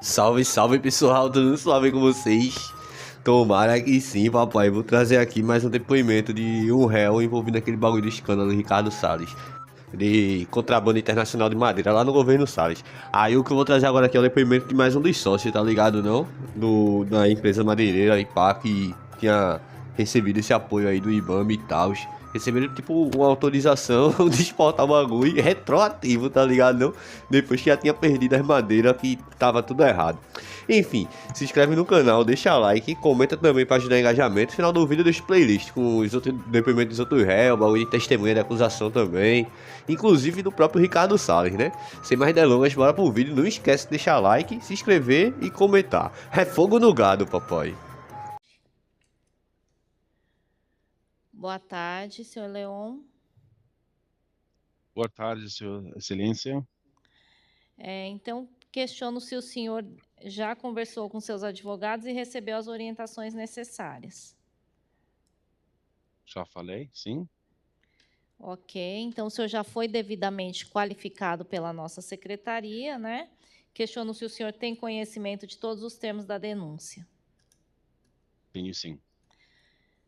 Salve, salve pessoal, tudo suave com vocês? Tomara que sim, papai. Vou trazer aqui mais um depoimento de um réu envolvido naquele bagulho de escândalo do Ricardo Salles, de contrabando internacional de madeira lá no governo Salles. Aí o que eu vou trazer agora aqui é o depoimento de mais um dos sócios, tá ligado não? Da empresa madeireira e pá, que tinha recebido esse apoio aí do IBAMA e tal. Receberam tipo uma autorização de exportar o bagulho retroativo, tá ligado não? Depois que já tinha perdido as madeiras que tava tudo errado. Enfim, se inscreve no canal, deixa like, comenta também pra ajudar o engajamento. No final do vídeo deixa playlist com os outros depoimentos dos outros réus, bagulho de testemunha de acusação também. Inclusive do próprio Ricardo Salles, né? Sem mais delongas, bora pro vídeo. Não esquece de deixar like, se inscrever e comentar. É fogo no gado, papai. Boa tarde, senhor Leon. Boa tarde, Sua Excelência. Então, questiono se o senhor já conversou com seus advogados e recebeu as orientações necessárias. Já falei, sim? Ok, então o senhor já foi devidamente qualificado pela nossa secretaria, né? Questiono se o senhor tem conhecimento de todos os termos da denúncia. Tenho sim.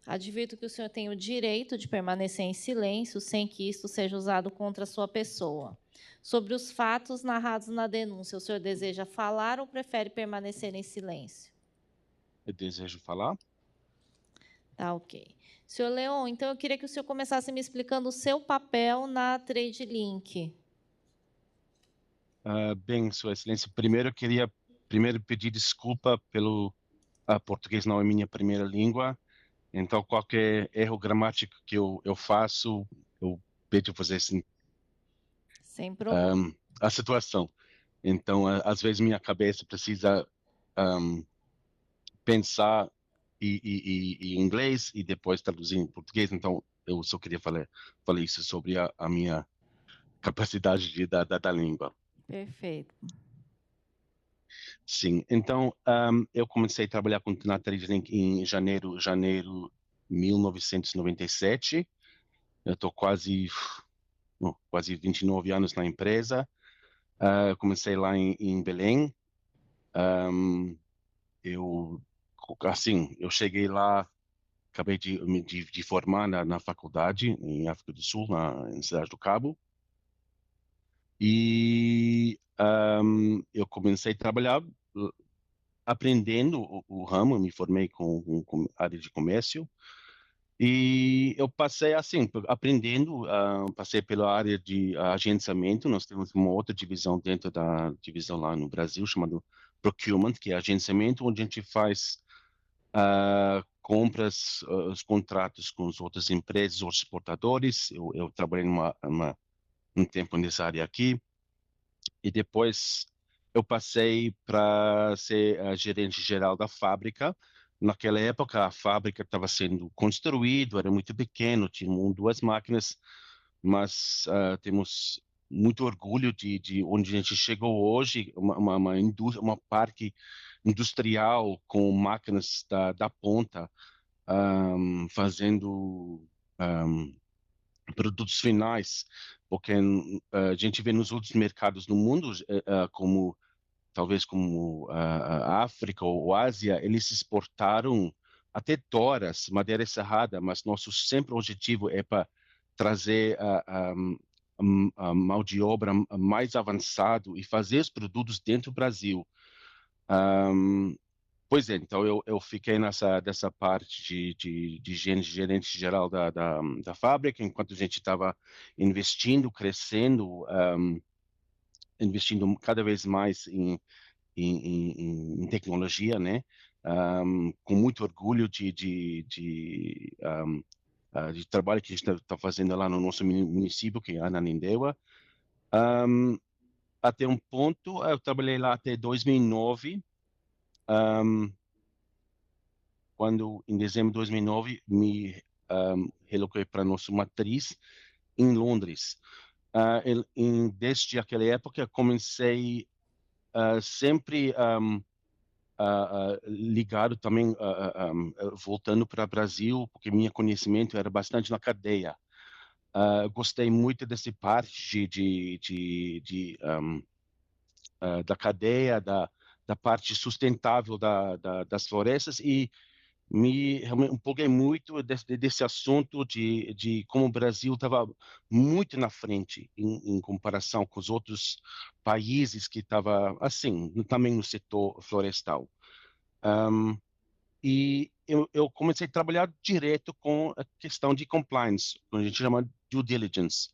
Advirto que o senhor tem o direito de permanecer em silêncio sem que isto seja usado contra a sua pessoa. Sobre os fatos narrados na denúncia, o senhor deseja falar ou prefere permanecer em silêncio? Eu desejo falar. Tá, ok. Senhor Leon, então eu queria que o senhor começasse me explicando o seu papel na Trade Link. Bem, Sua Excelência, primeiro eu queria pedir desculpa pelo português não é minha primeira língua, então qualquer erro gramático que eu faço, eu peço fazer assim, Sem problema. a situação. Então, às vezes minha cabeça precisa pensar em inglês e depois traduzir em português, então eu só queria falar isso sobre a minha capacidade da língua. Perfeito. Sim, então eu comecei a trabalhar com na TradeLink em janeiro 1997. Eu estou quase 29 anos na empresa. Eu comecei lá em Belém. Um, eu eu cheguei lá, acabei de formar na faculdade em África do Sul, na Cidade do Cabo. E eu comecei a trabalhar aprendendo o ramo, me formei com área de comércio e eu passei assim, aprendendo, passei pela área de agenciamento. Nós temos uma outra divisão dentro da divisão lá no Brasil, chamado procurement, que é agenciamento, onde a gente faz compras, os contratos com as outras empresas, outros exportadores. Eu trabalhei um tempo nessa área aqui. E depois eu passei para ser gerente geral da fábrica. Naquela época, a fábrica estava sendo construída, era muito pequeno, tinha duas máquinas, mas temos muito orgulho de onde a gente chegou hoje, uma indústria, uma parque industrial com máquinas da ponta, fazendo produtos finais, porque a gente vê nos outros mercados do mundo, como talvez como a África ou Ásia, eles exportaram até toras, madeira serrada, mas nosso sempre objetivo é para trazer a mão de obra mais avançado e fazer os produtos dentro do Brasil. Um, Pois é, então eu fiquei dessa parte de gerente geral da fábrica, enquanto a gente estava investindo, crescendo, investindo cada vez mais em tecnologia, né? Com muito orgulho de trabalho que a gente está fazendo lá no nosso município, que é Ananindeua. Um, Até um ponto, eu trabalhei lá até 2009. Um, Quando em dezembro de 2009 me reloquei para nossa matriz em Londres. Desde aquela época comecei sempre ligado também, voltando para o Brasil, porque meu conhecimento era bastante na cadeia. Gostei muito dessa parte da cadeia, da parte sustentável das florestas e me empolguei muito desse assunto de como o Brasil estava muito na frente em comparação com os outros países que estava assim, também no setor florestal. E eu comecei a trabalhar direto com a questão de compliance, que a gente chama due diligence.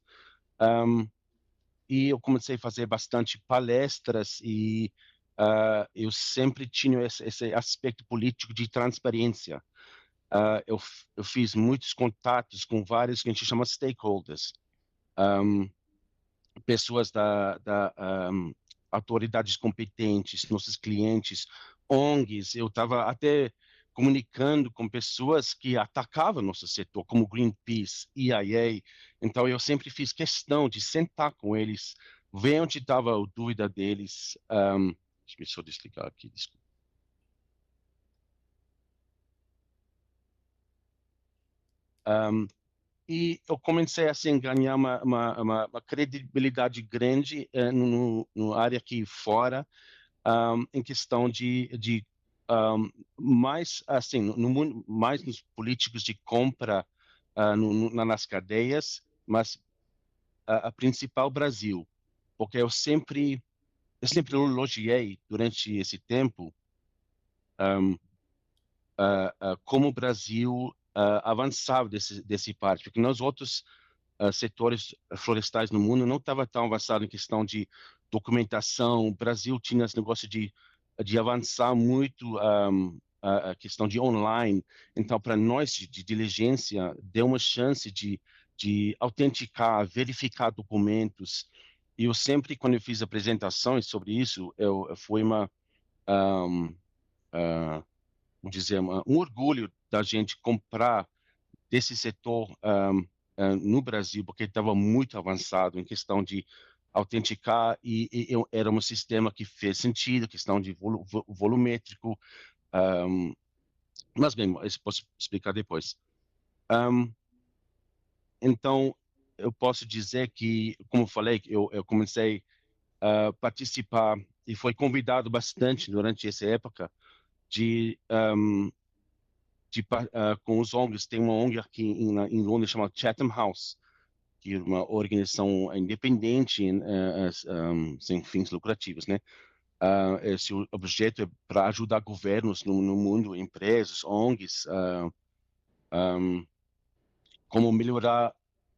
E eu comecei a fazer bastante palestras e eu sempre tinha esse aspecto político de transparência. Eu fiz muitos contatos com vários que a gente chama stakeholders, pessoas da autoridades competentes, nossos clientes, ONGs. Eu estava até comunicando com pessoas que atacavam nosso setor, como Greenpeace, EIA. Então, eu sempre fiz questão de sentar com eles, ver onde estava a dúvida deles. Deixa eu só desligar aqui, desculpa. E eu comecei assim, a ganhar uma credibilidade grande no área aqui fora, em questão de mais assim no mundo, mais nos políticos de compra nas cadeias, mas a principal Brasil, porque eu sempre elogiei durante esse tempo como o Brasil avançava desse parte, porque nós outros setores florestais no mundo não estava tão avançado em questão de documentação. O Brasil tinha esse negócio de avançar muito a questão de online. Então, para nós de diligência, deu uma chance de autenticar, verificar documentos. E eu sempre, quando eu fiz apresentações sobre isso, foi um, uh, vamos dizer, um orgulho da gente comprar desse setor no Brasil, porque estava muito avançado em questão de autenticar e era um sistema que fez sentido, questão de volumétrico, mas bem, isso posso explicar depois. Então, eu posso dizer que, como eu falei, eu comecei a participar e foi convidado bastante durante essa época de com os ONGs. Tem uma ONG aqui em Londres chamada Chatham House, que é uma organização independente, sem fins lucrativos, né? Esse objeto é para ajudar governos no mundo, empresas, ONGs, como melhorar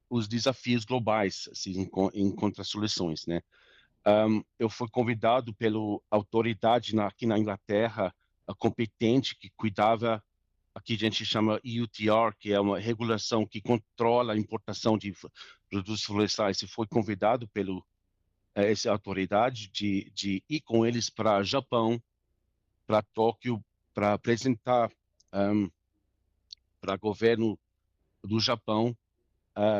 os desafios globais, assim, encontrar soluções, né? Eu fui convidado pela autoridade aqui na Inglaterra, competente, que cuidava, aqui a gente chama EUTR, que é uma regulação que controla a importação de produtos florestais, e foi convidado pelo essa autoridade de ir com eles para Japão, para Tóquio, para apresentar para o governo do Japão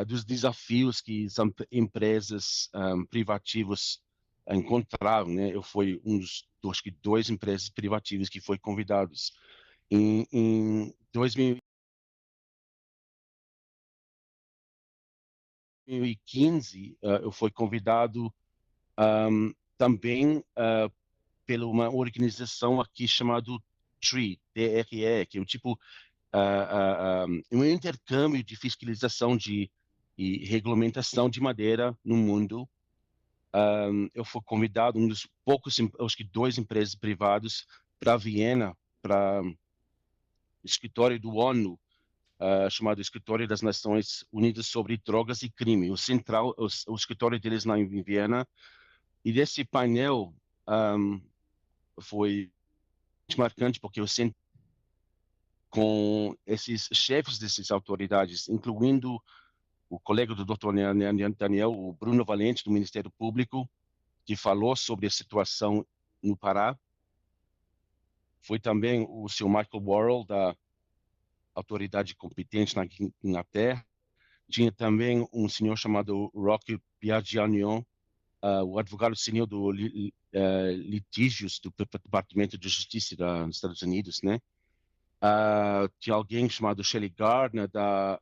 dos desafios que as empresas privativas encontraram, né? Eu fui acho que 2 empresas privativas que foi convidados. Em 2015, eu fui convidado também pela uma organização aqui chamada TRE, TRE, que é o tipo um intercâmbio de fiscalização e regulamentação de madeira no mundo. Eu fui convidado, um dos poucos, acho que 2 empresas privadas, para Viena, para o escritório do ONU, chamado Escritório das Nações Unidas sobre Drogas e Crime, o escritório deles lá em Viena. E desse painel foi marcante, porque eu senti com esses chefes dessas autoridades, incluindo o colega do Dr. Daniel, o Bruno Valente, do Ministério Público, que falou sobre a situação no Pará. Foi também o Sr. Michael Worrell, da autoridade competente na Inglaterra. Tinha também um senhor chamado Roque Piagianion, o advogado senior do litígios do Departamento de Justiça dos Estados Unidos, né? Tinha alguém chamado Shelley Gardner, da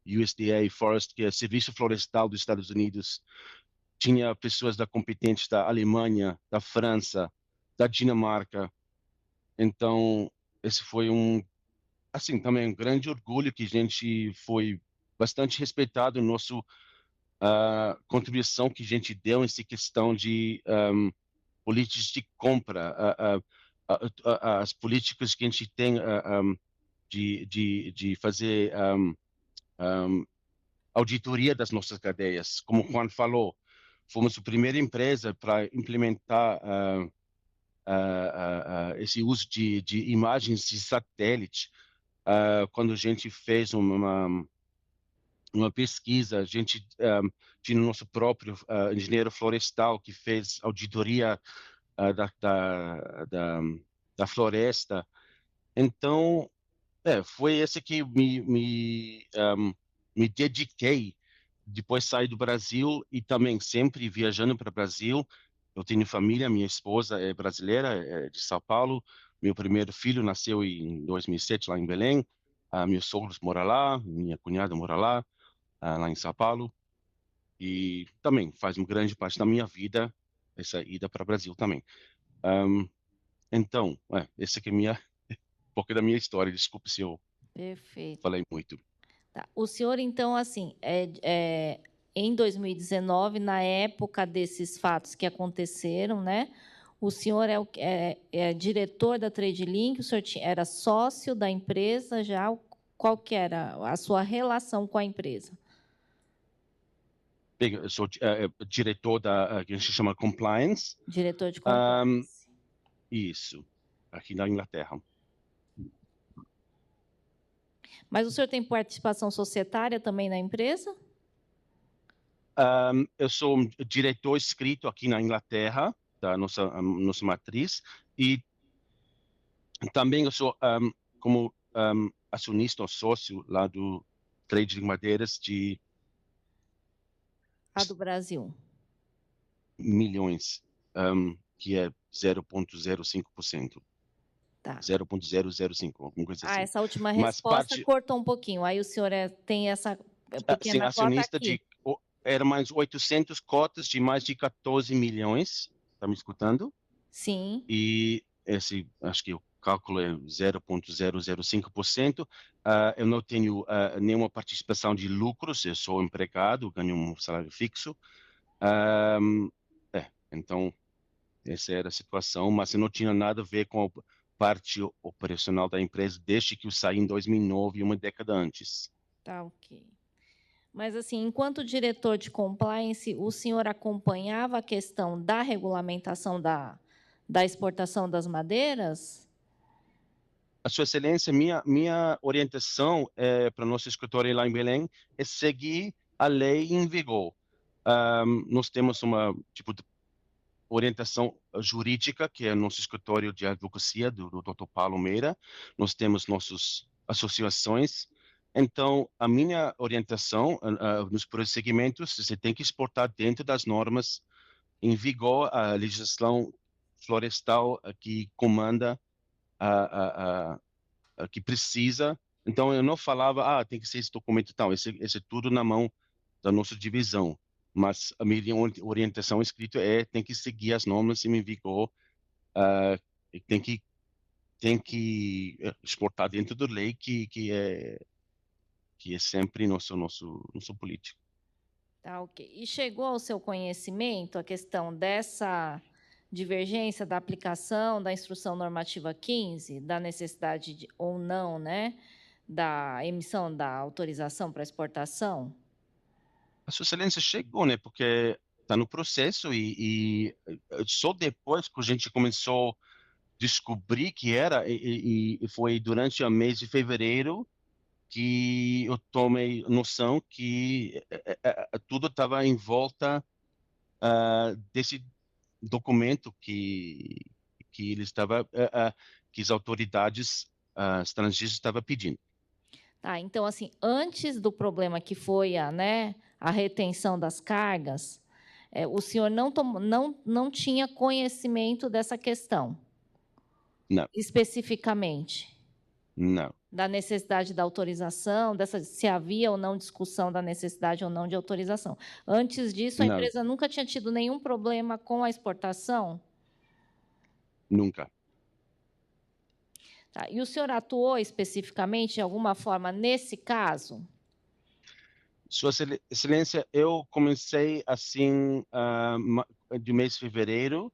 USDA Forest, que é Serviço Florestal dos Estados Unidos. Tinha pessoas competentes da Alemanha, da França, da Dinamarca. Então, esse foi assim, também um grande orgulho que a gente foi bastante respeitado no nosso contribuição que a gente deu nessa questão de políticas de compra, as políticas que a gente tem de fazer auditoria das nossas cadeias. Como o Juan falou, fomos a primeira empresa para implementar esse uso de imagens de satélite. Quando a gente fez uma pesquisa, a gente tinha o nosso próprio engenheiro florestal que fez auditoria da floresta. Então, foi esse que me dediquei depois de sair do Brasil e também sempre viajando para o Brasil. Eu tenho família, minha esposa é brasileira, é de São Paulo. Meu primeiro filho nasceu em 2007 lá em Belém. Meus sogros moram lá, minha cunhada mora lá, lá em São Paulo. E também faz uma grande parte da minha vida essa ida para o Brasil também. Então, essa aqui é um pouco da minha história. Desculpe se eu Perfeito. falei muito. Tá. O senhor, então, assim, em 2019, na época desses fatos que aconteceram, né? O senhor é diretor da TradeLink, o senhor era sócio da empresa já? Qual que era a sua relação com a empresa? Bem, eu sou diretor da que a gente chama compliance. Diretor de compliance. Isso, aqui na Inglaterra. Mas o senhor tem participação societária também na empresa? Eu sou um diretor inscrito aqui na Inglaterra, da nossa matriz, e também eu sou como acionista ou sócio lá do Trade de Madeiras de Do Brasil. milhões, que é 0,05%. Tá. 0,005, alguma coisa assim. Essa última resposta cortou um pouquinho. Aí o senhor tem essa pequena acionista cota aqui. Era mais 800 cotas de mais de 14 milhões. Está me escutando? Sim. E acho que o cálculo é 0,005%. Eu não tenho nenhuma participação de lucros, eu sou empregado, ganho um salário fixo. Então, essa era a situação, mas eu não tinha nada a ver com a parte operacional da empresa desde que eu saí em 2009, uma década antes. Tá, ok. Mas, assim, enquanto diretor de compliance, o senhor acompanhava a questão da regulamentação da exportação das madeiras? A Sua Excelência, minha orientação para o nosso escritório lá em Belém é seguir a lei em vigor. Nós temos uma tipo de orientação jurídica, que é o nosso escritório de advocacia do Dr. Paulo Meira. Nós temos nossas associações. Então, a minha orientação nos prosseguimentos, você tem que exportar dentro das normas em vigor, a legislação florestal que comanda, que precisa. Então, eu não falava, tem que ser esse documento e tal. Esse é tudo na mão da nossa divisão. Mas a minha orientação escrita tem que seguir as normas em vigor, tem que exportar dentro da lei que é sempre nosso político. Tá, ok. E chegou ao seu conhecimento a questão dessa divergência da aplicação da Instrução Normativa 15, da necessidade ou não, né, da emissão da autorização para exportação? A Sua Excelência chegou, né? Porque está no processo e só depois que a gente começou a descobrir que era, e foi durante o mês de fevereiro que eu tomei noção que tudo estava em volta desse documento que ele estava, que as autoridades estrangeiras estavam pedindo. Tá, então, assim, antes do problema que foi a retenção das cargas, o senhor não tinha conhecimento dessa questão? Não. Especificamente? Não. Da necessidade da autorização, se havia ou não discussão da necessidade ou não de autorização. Antes disso, a empresa nunca tinha tido nenhum problema com a exportação? nunca. Tá. E o senhor atuou especificamente, de alguma forma, nesse caso? Sua Excelência, eu comecei assim de mês de fevereiro.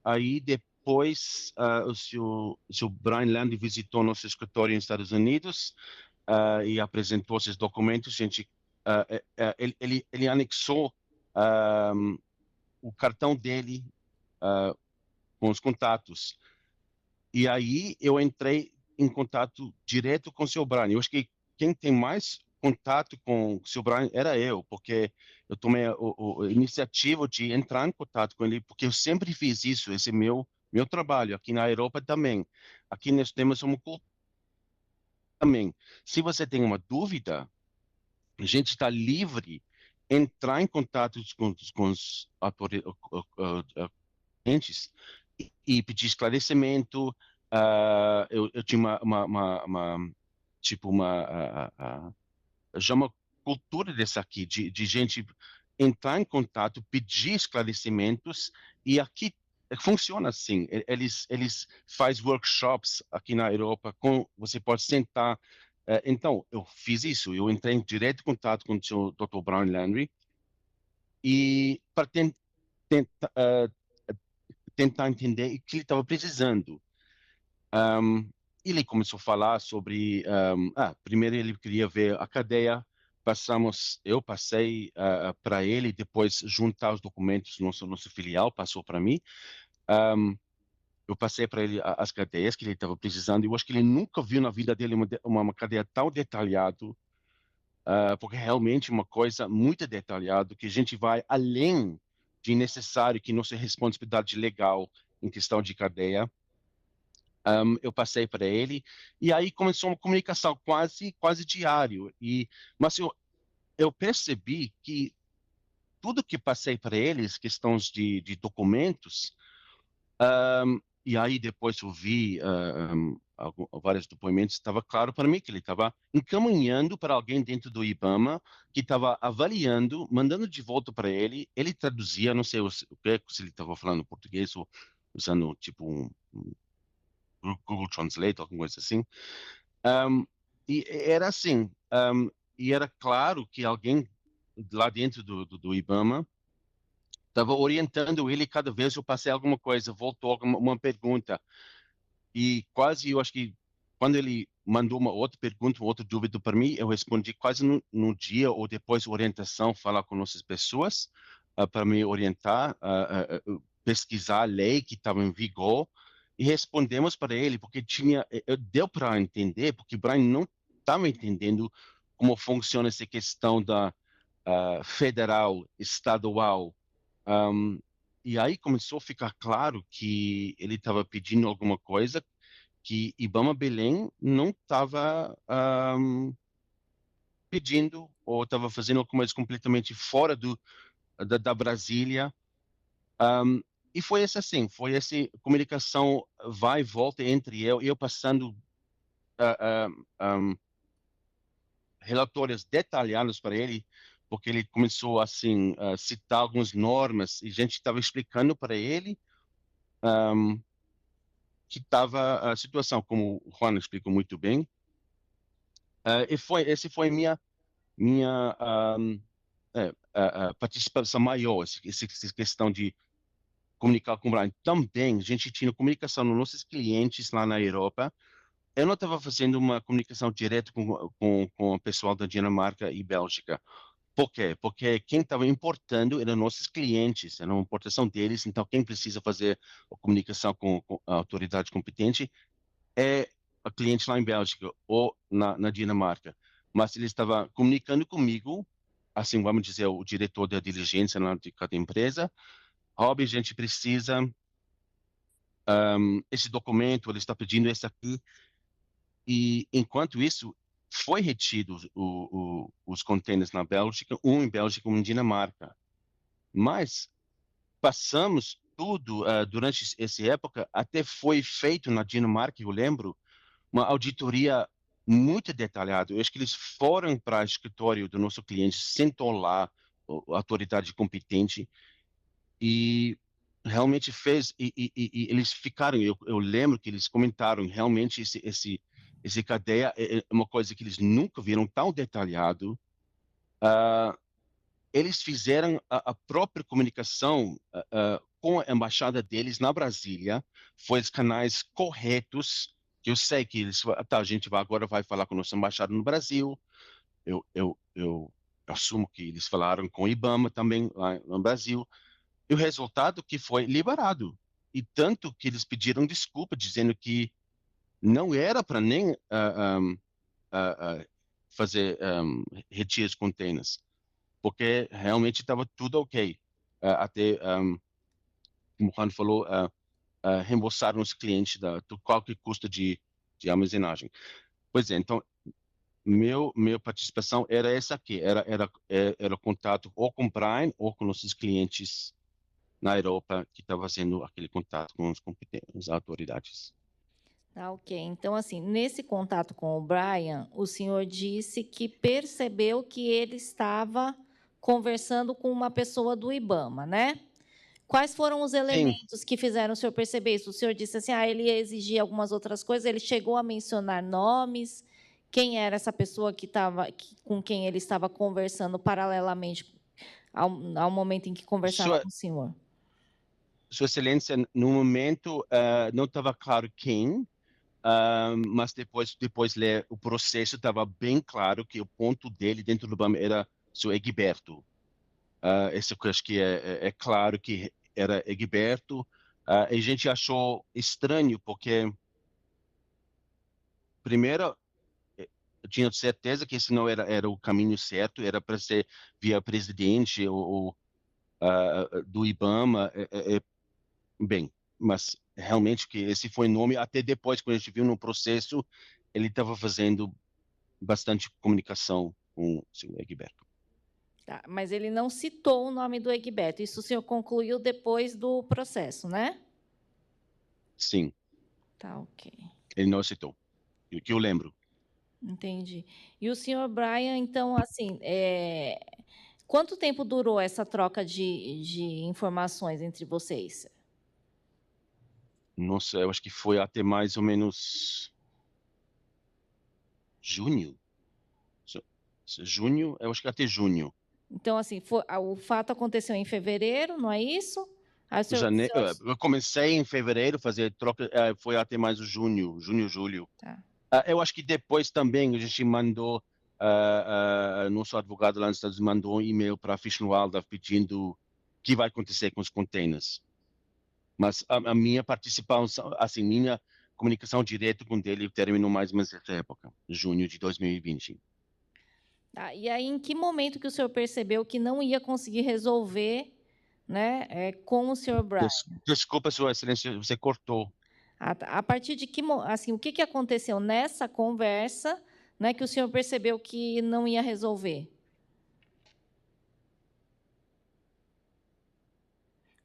Aí depois o senhor Brian Land visitou nosso escritório nos Estados Unidos e apresentou esses documentos. Gente, ele anexou o cartão dele com os contatos. E aí eu entrei em contato direto com o Sr. Brian. Eu acho que quem tem mais contato com o Sr. Brian era eu, porque eu tomei a iniciativa de entrar em contato com ele, porque eu sempre fiz isso, esse é meu trabalho, aqui na Europa também. Aqui nós temos uma cultura também. Se você tem uma dúvida, a gente está livre entrar em contato com os clientes e pedir esclarecimento. Eu tinha tipo já uma cultura dessa aqui, de gente entrar em contato, pedir esclarecimentos, e aqui funciona assim. Eles fazem workshops aqui na Europa, você pode sentar. Então, eu fiz isso, eu entrei em direto contato com o Sr. Dr. Brown Landry, e para tentar entender o que ele estava precisando. Um, ele começou a falar sobre. Primeiro ele queria ver a cadeia. Eu passei para ele, depois juntar os documentos, nosso filial passou para mim. Um, eu passei para ele as cadeias que ele estava precisando. Eu acho que ele nunca viu na vida dele uma cadeia tão detalhada, porque é realmente uma coisa muito detalhada, que a gente vai além de necessário que nossa responsabilidade legal em questão de cadeia. Eu passei para ele, e aí começou uma comunicação quase diário. Mas eu percebi que tudo que passei para eles, questões de documentos, e aí depois eu vi vários depoimentos, estava claro para mim que ele estava encaminhando para alguém dentro do IBAMA, que estava avaliando, mandando de volta para ele. Ele traduzia, não sei se ele estava falando português ou usando tipo um Google Translate, alguma coisa assim. Um, e era assim, e era claro que alguém lá dentro do IBAMA estava orientando ele cada vez eu passei alguma coisa, voltou uma pergunta. E quase, eu acho que quando ele mandou uma outra pergunta, uma outra dúvida para mim, eu respondi quase no dia ou depois orientação, falar com nossas pessoas para me orientar, pesquisar a lei que estava em vigor, e respondemos para ele, porque deu para entender, porque o Brian não estava entendendo como funciona essa questão da federal, estadual. Um, e aí começou a ficar claro que ele estava pedindo alguma coisa que Ibama Belém não estava pedindo ou estava fazendo alguma coisa completamente fora da Brasília. Um, e foi essa comunicação vai e volta entre eu passando relatórios detalhados para ele, porque ele começou assim a citar algumas normas e a gente estava explicando para ele um, que estava a situação, como o Juan explicou muito bem. Esse foi minha participação maior, essa questão de comunicar com o Brian. Também a gente tinha comunicação com nossos clientes lá na Europa. Eu não estava fazendo uma comunicação direta com o pessoal da Dinamarca e Bélgica. Por quê? Porque quem estava importando eram nossos clientes, era uma importação deles, então quem precisa fazer a comunicação com a autoridade competente é a cliente lá em Bélgica ou na Dinamarca. Mas ele estava comunicando comigo, assim, vamos dizer, o diretor da diligência de cada empresa. Rob, a gente precisa esse documento, ele está pedindo esse aqui. E enquanto isso, foi retido os contêineres na Bélgica, um em Bélgica, um em Dinamarca. Mas passamos tudo durante essa época, até foi feito na Dinamarca, eu lembro, uma auditoria muito detalhada. Eu acho que eles foram para o escritório do nosso cliente, sentou lá, a autoridade competente, e realmente fez, e eles ficaram, eu lembro que eles comentaram, realmente esse cadeia é uma coisa que eles nunca viram tão detalhado. Eles fizeram a própria comunicação com a embaixada deles na Brasília, foi os canais corretos, que eu sei que eles, tá, a gente agora vai falar com a nossa embaixada no Brasil, eu assumo que eles falaram com o IBAMA também lá no Brasil, e o resultado que foi liberado. E tanto que eles pediram desculpa, dizendo que não era para nem fazer retiros containers, porque realmente estava tudo ok. Até, como o Juan falou, reembolsaram os clientes do qualquer custo de armazenagem. Pois é, então, minha participação era essa aqui, era contato ou com o Brian ou com nossos clientes na Europa que está fazendo aquele contato com os competentes, as autoridades. Tá, ok. Então, assim, nesse contato com o Brian, o senhor disse que percebeu que ele estava conversando com uma pessoa do IBAMA, né? Quais foram os Sim, elementos que fizeram o senhor perceber isso? O senhor disse assim, ele ia exigir algumas outras coisas, ele chegou a mencionar nomes, quem era essa pessoa com quem ele estava conversando paralelamente ao momento em que conversava sua, com o senhor? sua Excelência, no momento não estava claro quem, mas depois ler o processo estava bem claro que o ponto dele dentro do BAM era seu Egberto. Esse eu acho que é claro que era Egberto. A gente achou estranho porque, primeiro, eu tinha certeza que esse não era o caminho certo, era para ser via presidente ou do IBAMA. Bem, mas realmente que esse foi o nome, até depois, quando a gente viu no processo, ele estava fazendo bastante comunicação com o seu Egberto. Tá, mas ele não citou o nome do Egberto. Isso o senhor concluiu depois do processo, né? Sim, Tá, ok. ele não aceitou, o que eu lembro. Entendi. E o senhor Brian, então, assim, quanto tempo durou essa troca de informações entre vocês? Nossa, eu acho que foi até mais ou menos junho. Junho, eu acho que até junho. Então, assim, o fato aconteceu em fevereiro, não é isso? Aí Eu comecei em fevereiro, fazer troca, foi até mais o junho, julho. Tá. Eu acho que depois também a gente mandou, nosso advogado lá nos Estados Unidos mandou um e-mail para a Fish and Wildlife pedindo o que vai acontecer com os containers. Mas a minha participação, assim, minha comunicação direta com ele terminou mais ou menos nessa época, junho de 2020. Tá, e aí, em que momento que o senhor percebeu que não ia conseguir resolver, né, com o senhor Brian? Desculpa, Sua Excelência, você cortou. A partir de assim, o que aconteceu nessa conversa, né, que o senhor percebeu que não ia resolver?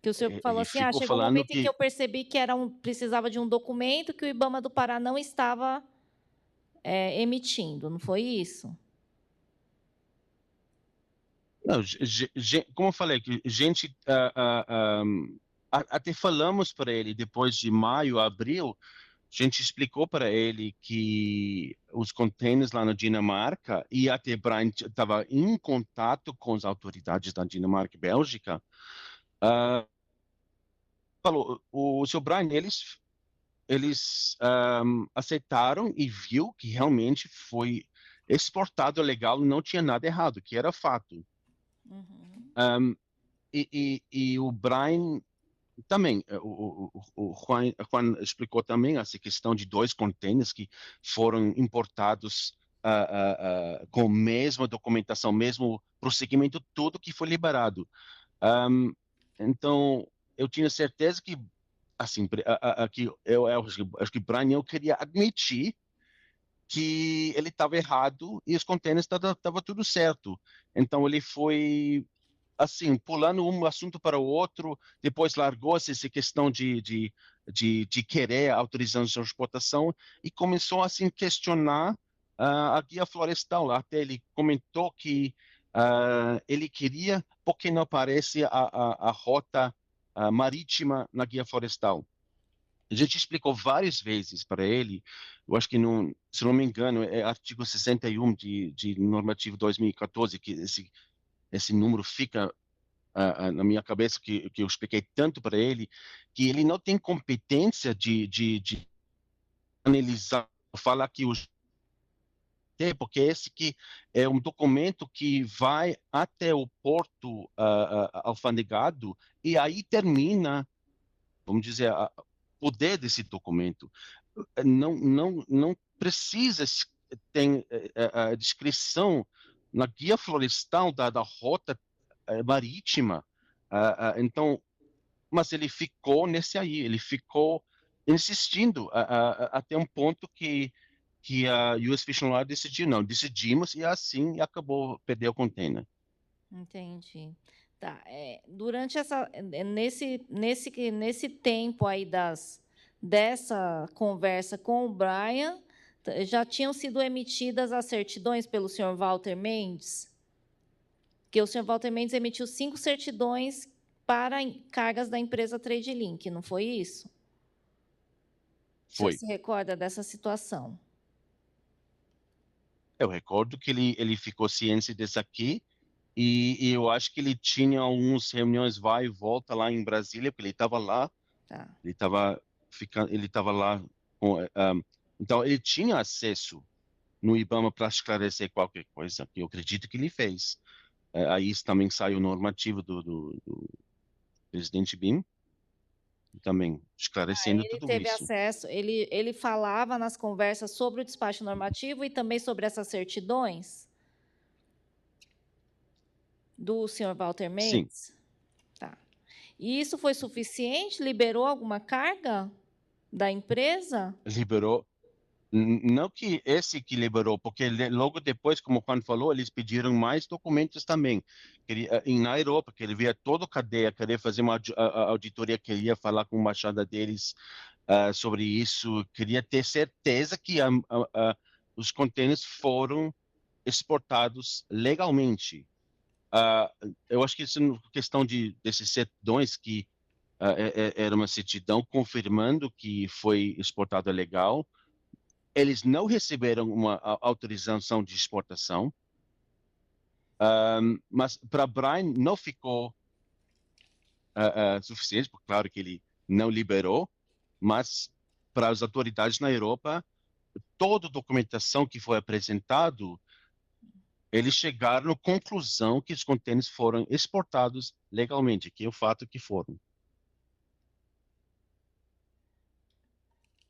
Que o senhor falou Ele assim, ficou chegou um falando momento em que que eu percebi que precisava de um documento que o IBAMA do Pará não estava emitindo, não foi isso? não, como eu falei, que gente, até falamos para ele depois de maio, abril, a gente explicou para ele que os containers lá na Dinamarca e até Brian estava em contato com as autoridades da Dinamarca e Bélgica. Falou, o seu Brian, eles aceitaram e viu que realmente foi exportado legal, não tinha nada errado, que era fato. Uhum. E o Brian também, o Juan explicou também essa questão de dois containers que foram importados com a mesma documentação, mesmo prosseguimento, tudo que foi liberado. Então, eu tinha certeza que, assim, que eu acho que o Brian eu queria admitir que ele estava errado e os containers estavam tudo certo. Então, ele foi assim, pulando um assunto para o outro, depois largou-se essa questão de querer autorização de exportação e começou assim questionar a guia florestal. Até ele comentou que ele queria, porque não aparece a rota marítima na guia florestal. A gente explicou várias vezes para ele, eu acho que, não, se não me engano, é artigo 61 de normativo 2014, que esse número fica na minha cabeça, que eu expliquei tanto para ele, que ele não tem competência de analisar, falar que os porque esse que é um documento que vai até o porto alfandegado e aí termina, vamos dizer, o poder desse documento. Não precisa ter a descrição na guia florestal da rota marítima. Então, mas ele ficou nesse aí, ele ficou insistindo até um ponto que a US Fish and Wildlife decidiu, não, decidimos e assim acabou, perdeu o container. Entendi. Tá, durante nesse tempo aí dessa conversa com o Brian, já tinham sido emitidas as certidões pelo senhor Walter Mendes? Que o senhor Walter Mendes emitiu 5 certidões para cargas da empresa TradeLink, não foi isso? O senhor Foi. se recorda dessa situação? Eu recordo que ele ficou ciente desse aqui e eu acho que ele tinha algumas reuniões vai e volta lá em Brasília, porque ele estava lá, Tá. ele estava lá então ele tinha acesso no IBAMA para esclarecer qualquer coisa, que eu acredito que ele fez. Aí também saiu o normativo do presidente BIM, também esclarecendo Ele tudo teve isso. acesso, ele falava nas conversas sobre o despacho normativo e também sobre essas certidões do senhor Walter Sim, Mendes? Tá. E isso foi suficiente? Liberou alguma carga da empresa? liberou. Não que esse que liberou, porque logo depois, como o Juan falou, eles pediram mais documentos também. Na Europa, que ele via toda a cadeia, queria fazer uma auditoria, queria falar com a embaixada deles sobre isso, queria ter certeza que os contêineres foram exportados legalmente. Eu acho que isso é questão desses certidões que era uma certidão confirmando que foi exportado legal. Eles não receberam uma autorização de exportação, mas para Brian não ficou suficiente, porque claro que ele não liberou, mas para as autoridades na Europa, toda a documentação que foi apresentado, eles chegaram à conclusão que os contêineres foram exportados legalmente, que é o fato que foram.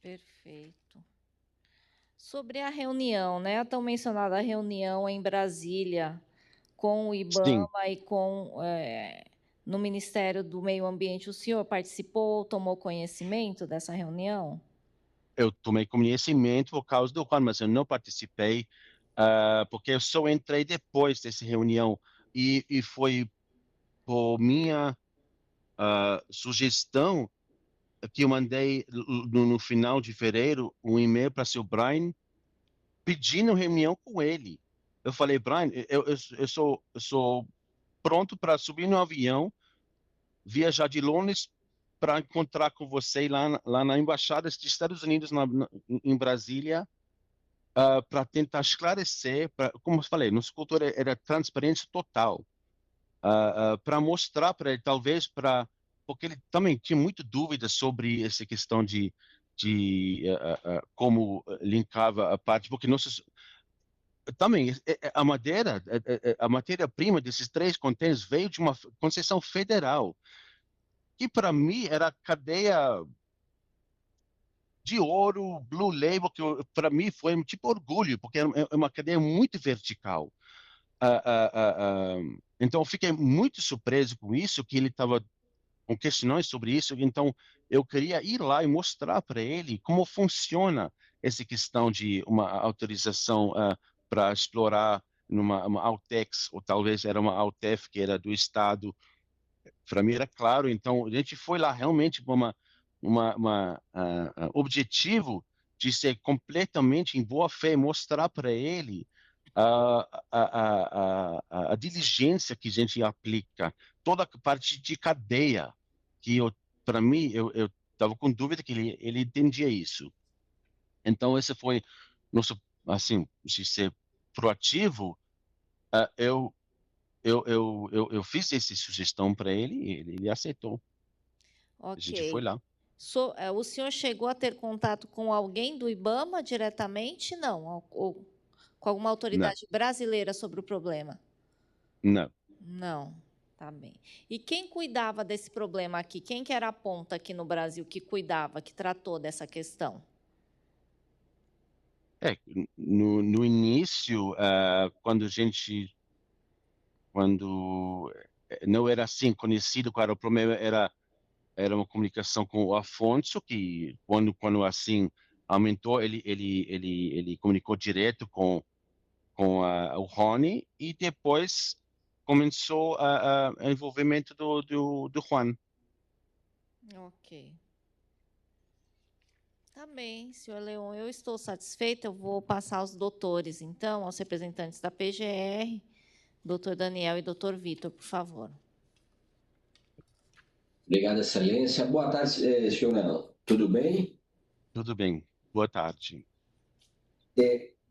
Perfeito. Sobre a reunião, né? A tão mencionada reunião em Brasília com o Sim, IBAMA e no Ministério do Meio Ambiente, o senhor participou, tomou conhecimento dessa reunião? eu tomei conhecimento por causa do Juan, mas eu não participei, porque eu só entrei depois dessa reunião e foi por minha sugestão que eu mandei no final de fevereiro um e-mail para o seu Brian pedindo reunião com ele. Eu falei, Brian, eu sou pronto para subir no avião, viajar de Londres para encontrar com você lá na embaixada dos Estados Unidos em Brasília, para tentar esclarecer, como eu falei, nossa cultura era transparência total, para mostrar para ele, talvez porque ele também tinha muita dúvida sobre essa questão de como linkava a parte, porque nós também a madeira, a matéria-prima desses 3 contêineres veio de uma concessão federal, que para mim era a cadeia de ouro, Blue Label, que para mim foi um tipo orgulho, porque é uma cadeia muito vertical. Então, eu fiquei muito surpreso com isso, que ele estava com questões sobre isso. Então, eu queria ir lá e mostrar para ele como funciona essa questão de uma autorização para explorar numa uma Altex, ou talvez era uma Altef, que era do Estado. Para mim era claro. Então, a gente foi lá realmente com uma objetivo de ser completamente em boa fé, mostrar para ele a diligência que a gente aplica, toda a parte de cadeia. que para mim, eu estava com dúvida que ele entendia isso. Então, esse foi nosso, assim, se ser proativo, eu fiz essa sugestão para ele e ele aceitou. A gente foi Ok. lá. O senhor chegou a ter contato com alguém do IBAMA diretamente? Não. Ou com alguma Não, autoridade brasileira sobre o problema? não. Não. Tá bem. E quem cuidava desse problema aqui? Quem que era a ponta aqui no Brasil que cuidava, que tratou dessa questão? No início, quando não era assim conhecido qual era o problema, era uma comunicação com o Afonso, que quando assim aumentou, ele comunicou direto com o Rony, e depois começou o envolvimento do Juan. Ok. Tá bem, senhor Leon, eu estou satisfeita. Eu vou passar aos doutores, então, aos representantes da PGR, doutor Daniel e doutor Vitor, por favor. Obrigado, Excelência. Boa tarde, senhor Leão. Tudo bem? Tudo bem, boa tarde.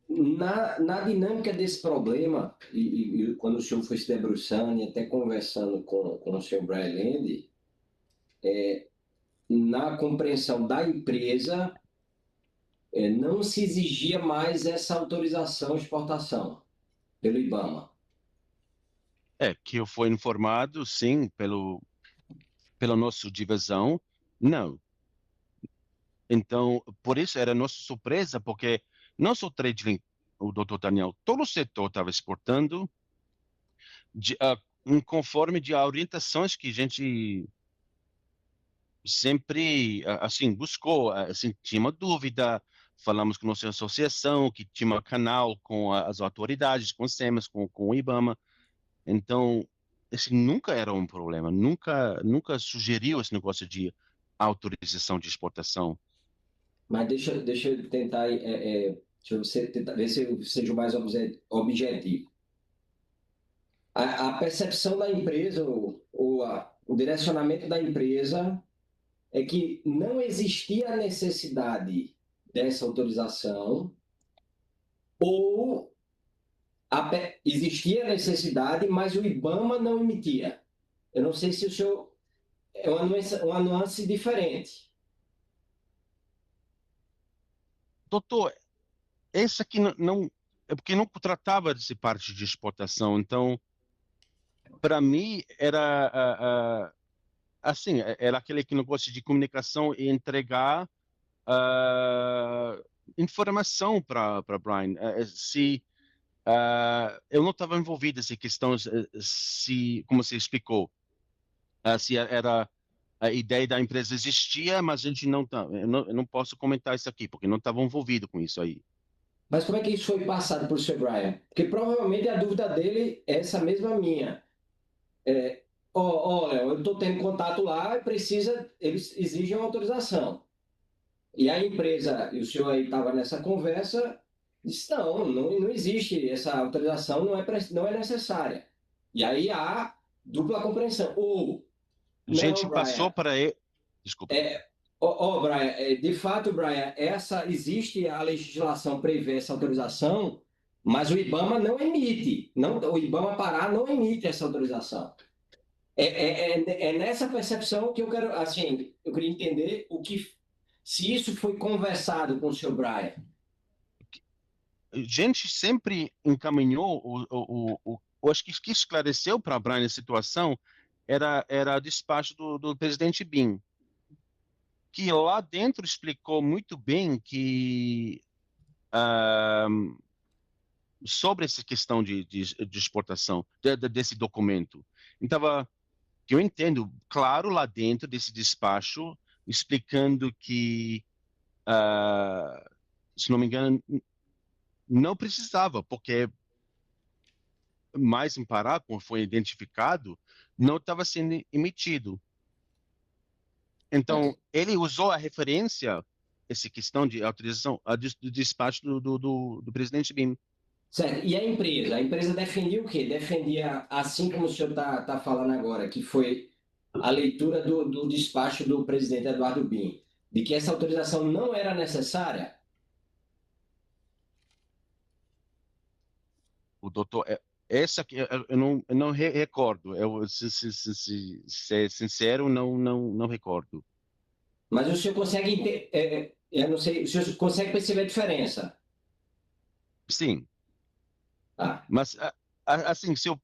Na dinâmica desse problema, e quando o senhor foi se debruçando e até conversando com o senhor Brian Land, na compreensão da empresa, não se exigia mais essa autorização de exportação pelo IBAMA. Que eu fui informado, sim, pela nossa divisão, não. Então, por isso era nossa surpresa, porque não só o Trading, o Dr. Daniel, todo o setor estava exportando conforme de orientações que a gente sempre assim buscou, assim, tinha uma dúvida, falamos com a nossa associação, que tinha um canal com as autoridades, com o SEMAS, com o IBAMA. Então, esse nunca era um problema, nunca sugeriu esse negócio de autorização de exportação. Mas deixa eu tentar, tentar ver se eu seja o mais objetivo. A percepção da empresa, o direcionamento da empresa é que não existia a necessidade dessa autorização, ou existia a necessidade, mas o IBAMA não emitia. Eu não sei se o senhor... É uma nuance diferente. Doutor, esse aqui não é porque não tratava dessa parte de exportação, então para mim era assim, era aquele que negócio de comunicação e entregar informação para Brian. Se eu não estava envolvido nessa questão, se como você explicou, se era a ideia da empresa existia, mas a gente não tá, eu não posso comentar isso aqui porque não estava envolvido com isso aí. Mas como é que isso foi passado para o Sr. Brian? Porque provavelmente a dúvida dele é essa mesma minha. Léo, eu estou tendo contato lá e eles exigem uma autorização. E a empresa, e o senhor aí estava nessa conversa, disse, não existe essa autorização, não é necessária. E aí há dupla compreensão. Ou, A gente não, passou Brian, para ele. Desculpa. Brian, de fato, Brian, existe a legislação prevê essa autorização, mas o IBAMA não emite. Não, o IBAMA Pará não emite essa autorização. É nessa percepção que eu quero, assim, eu queria entender se isso foi conversado com o senhor Brian. A gente sempre encaminhou, acho que esclareceu para Brian a situação era o despacho do presidente Bin, que lá dentro explicou muito bem que sobre essa questão de exportação desse documento. Então, que eu entendo, claro, lá dentro desse despacho, explicando que, se não me engano, não precisava, porque mais em Pará, como foi identificado, não estava sendo emitido. Então, ele usou a referência, essa questão de autorização, do despacho do presidente Bin. Certo. E a empresa? A empresa defendia o quê? Defendia, assim como o senhor está falando agora, que foi a leitura do despacho do presidente Eduardo Bin, de que essa autorização não era necessária? O doutor, essa que eu não recordo. Se ser sincero, não recordo. Mas o senhor consegue, eu não sei, o senhor consegue perceber a diferença? Sim, Ah, mas assim, se eu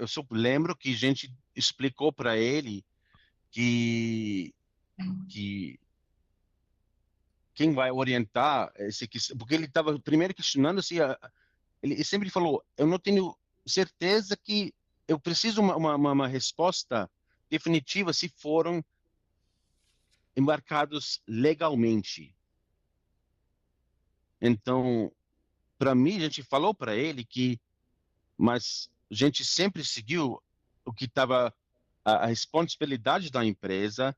só lembro que a gente explicou para ele que quem vai orientar porque ele estava primeiro questionando se ele sempre falou, eu não tenho certeza que eu preciso uma resposta definitiva se foram embarcados legalmente. Então, para mim, a gente falou para ele mas a gente sempre seguiu o que estava a responsabilidade da empresa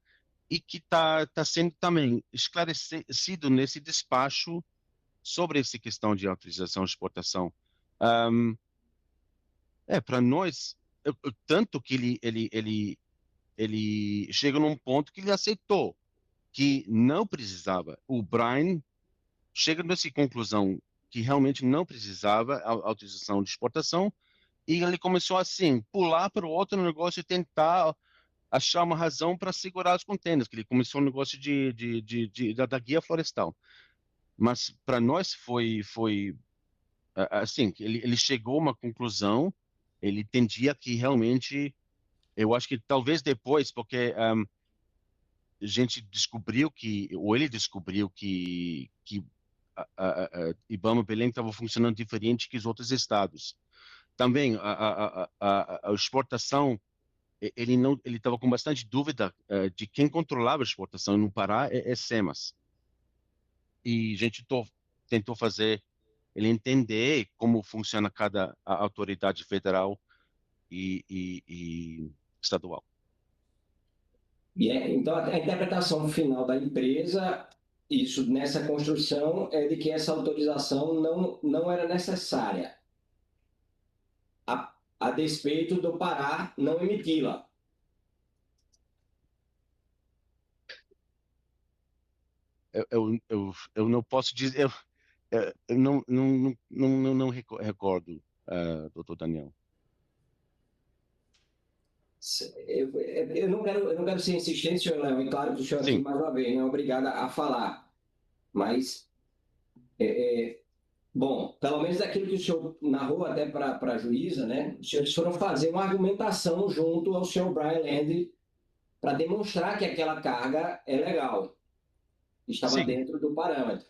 e que tá sendo também esclarecido nesse despacho sobre essa questão de autorização de exportação. Um, para nós, tanto que ele chega num ponto que ele aceitou que não precisava. O Brian chega nessa conclusão que realmente não precisava autorização de exportação e ele começou assim, pular para o outro negócio e tentar achar uma razão para segurar os contêineres, que ele começou o negócio da guia florestal. Mas para nós foi assim, ele chegou a uma conclusão, ele entendia que realmente, eu acho que talvez depois, porque a gente descobriu ou ele descobriu que IBAMA Belém estava funcionando diferente que os outros estados. Também a exportação, ele estava com bastante dúvida de quem controlava a exportação no Pará é SEMAS. E a gente tentou fazer ele entender como funciona cada autoridade federal e estadual. então, a interpretação final da empresa, isso nessa construção, é de que essa autorização não era necessária, a despeito do Pará não emiti-la. Eu não posso dizer, eu não recordo, doutor Daniel. Eu não quero ser insistente, senhor Léo, e claro que o senhor aqui, mais uma vez, não é obrigado a falar, mas, bom, pelo menos daquilo que o senhor narrou até para a juíza, né, os senhores foram fazer uma argumentação junto ao senhor Brian Landry para demonstrar que aquela carga é legal, estava dentro do parâmetro.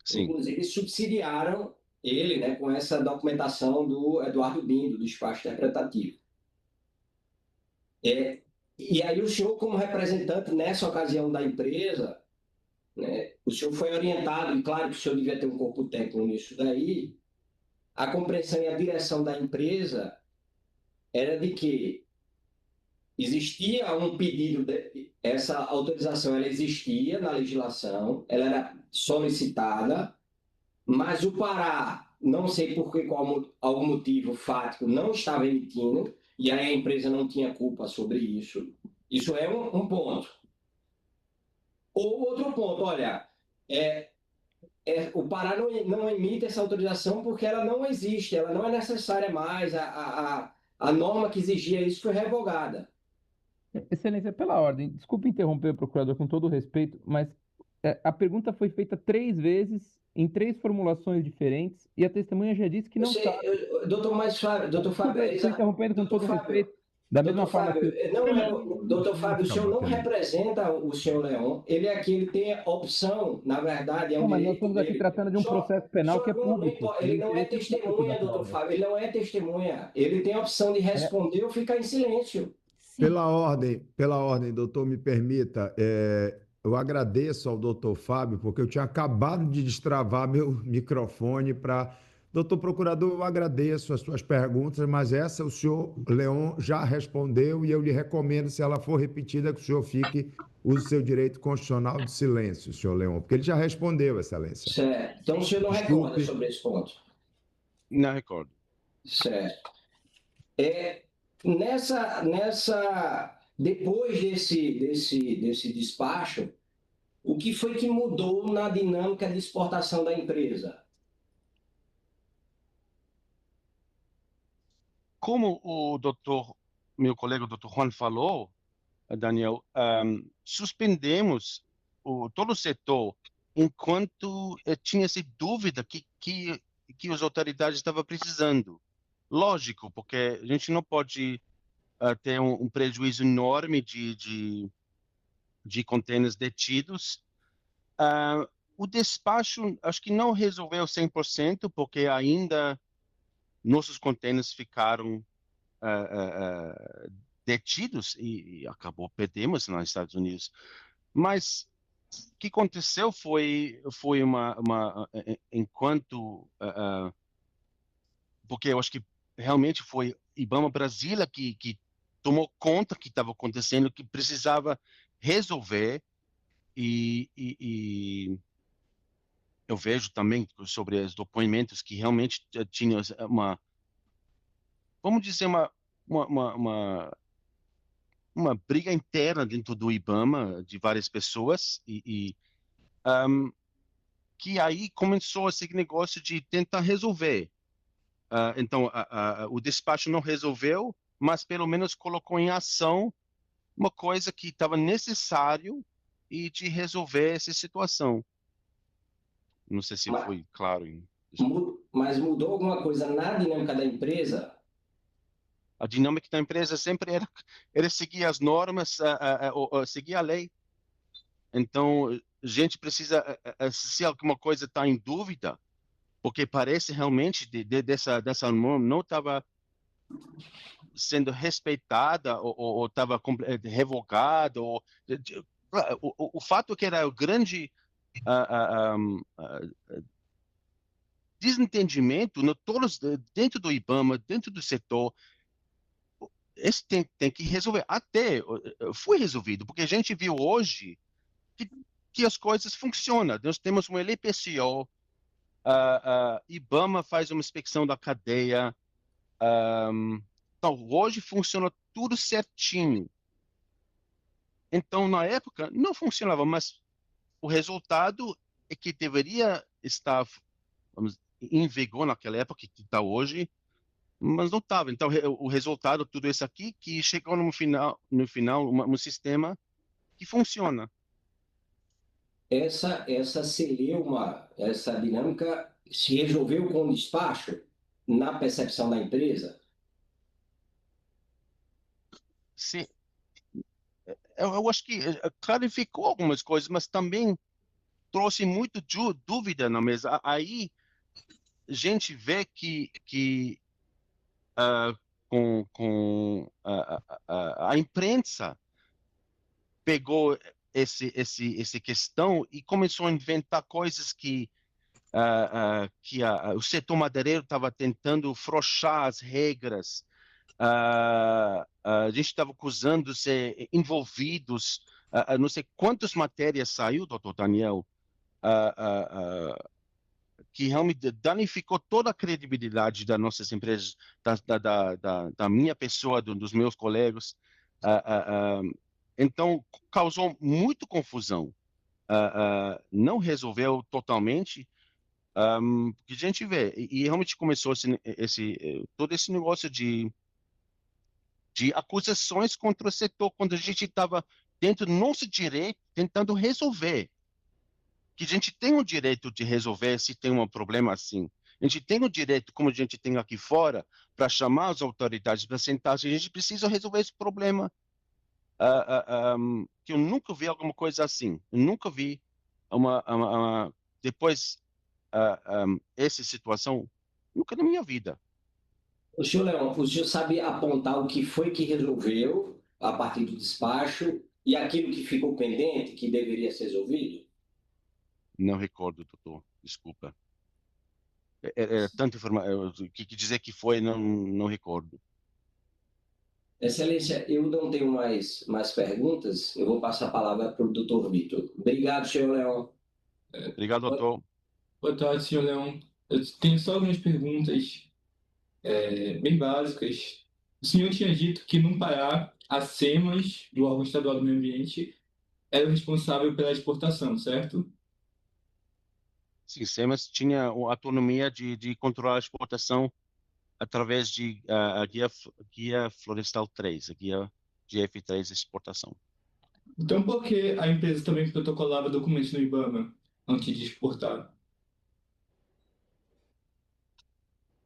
Sim. Inclusive, subsidiaram ele, né, com essa documentação do Eduardo Bin, do despacho interpretativo. E aí o senhor, como representante nessa ocasião da empresa, né, o senhor foi orientado, e claro que o senhor devia ter um corpo técnico nisso daí, a compreensão e a direção da empresa era de que existia um pedido, essa autorização ela existia na legislação, ela era solicitada, mas o Pará, não sei por que, qual algum motivo fático, não estava emitindo, e aí a empresa não tinha culpa sobre isso. Isso é um ponto. Ou outro ponto, olha, o Pará não emite essa autorização porque ela não existe, ela não é necessária mais, a norma que exigia isso foi revogada. Excelência, pela ordem, desculpe interromper, procurador, com todo o respeito, mas a pergunta foi feita 3 vezes, em 3 formulações diferentes, e a testemunha já disse que não sabe. Doutor Fábio, estou interrompendo com todo o respeito. Da mesma forma que... Doutor Fábio, o senhor não representa o senhor Leon, ele aqui ele tem a opção, na verdade, é um mas direito nós estamos aqui tratando de um processo penal que é público. Ele não é testemunha, doutor Fábio, ele não é testemunha. Ele tem a opção de responder ou ficar em silêncio. Pela ordem, doutor, me permita, eu agradeço ao doutor Fábio, porque eu tinha acabado de destravar meu microfone para... Doutor Procurador, eu agradeço as suas perguntas, mas essa o senhor Leon já respondeu e eu lhe recomendo, se ela for repetida, que o senhor use seu direito constitucional de silêncio, senhor Leon, porque ele já respondeu, Excelência. Certo. Então o senhor não recorda sobre esse ponto? Não recordo. Certo. Depois desse despacho, o que foi que mudou na dinâmica de exportação da empresa? Como meu colega doutor Juan falou, Daniel, suspendemos todo o setor enquanto tinha essa dúvida que as autoridades estavam precisando. Lógico, porque a gente não pode ter um prejuízo enorme de contêineres detidos. O despacho, acho que não resolveu 100%, porque ainda nossos contêineres ficaram detidos e acabou perdemos nos Estados Unidos. Mas o que aconteceu foi enquanto porque eu acho que realmente foi IBAMA Brasília que tomou conta que estava acontecendo, que precisava resolver e eu vejo também sobre os depoimentos que realmente tinha vamos dizer, uma, uma, uma, uma briga interna dentro do IBAMA de várias pessoas um, que aí começou esse negócio de tentar resolver. Então, o despacho não resolveu, mas pelo menos colocou em ação uma coisa que estava necessário e de resolver essa situação. Não sei se Mas, foi claro. mas mudou alguma coisa na dinâmica da empresa? A dinâmica da empresa sempre era seguir as normas, seguir a lei. Então, a gente precisa, se alguma coisa está em dúvida, porque parece realmente dessa norma não estava sendo respeitada ou estava revogada. O fato é que era o grande desentendimento no, todos, dentro do IBAMA, dentro do setor. Esse tem que resolver. Até foi resolvido, porque a gente viu hoje que as coisas funcionam. Nós temos um LPCO, IBAMA faz uma inspeção da cadeia. Então, hoje funciona tudo certinho. Então, na época, não funcionava, mas o resultado é que deveria estar em vigor naquela época que está hoje, mas não estava. Então, o resultado, tudo isso aqui, que chegou no final um sistema que funciona. Essa celeuma, essa dinâmica se resolveu com o despacho na percepção da empresa? Sim, eu acho que clarificou algumas coisas, mas também trouxe muito dúvida na mesa. Aí a gente vê que com a imprensa pegou esse questão e começou a inventar coisas que o setor madeireiro estava tentando afrouxar as regras. A gente estava acusando de ser envolvidos. Não sei quantas matérias saiu, doutor Daniel, que realmente danificou toda a credibilidade das nossas empresas, da minha pessoa, dos meus colegas. Então, causou muita confusão. Não resolveu totalmente, porque a gente vê, e realmente começou todo esse negócio de acusações contra o setor, quando a gente estava dentro do nosso direito, tentando resolver. Que a gente tem o direito de resolver se tem um problema assim. A gente tem o direito, como a gente tem aqui fora, para chamar as autoridades para sentar. A gente precisa resolver esse problema. Que eu nunca vi alguma coisa assim. Eu nunca vi depois essa situação, nunca na minha vida. O senhor Leão, o senhor sabe apontar o que foi que resolveu a partir do despacho e aquilo que ficou pendente, que deveria ser resolvido? Não recordo, doutor. Desculpa. É tanta informação. Que dizer que foi, não recordo. Excelência, eu não tenho mais perguntas. Eu vou passar a palavra para o doutor Vitor. Obrigado, senhor Leão. Obrigado, doutor. Boa tarde, senhor Leão. Eu tenho só algumas perguntas bem básicas. O senhor tinha dito que no Pará, a SEMAS, do órgão estadual do meio ambiente, era o responsável pela exportação, certo? Sim, SEMAS tinha a autonomia de controlar a exportação através de a guia Florestal 3, a guia GF3 exportação. Então, por que a empresa também protocolava documentos no IBAMA antes de exportar?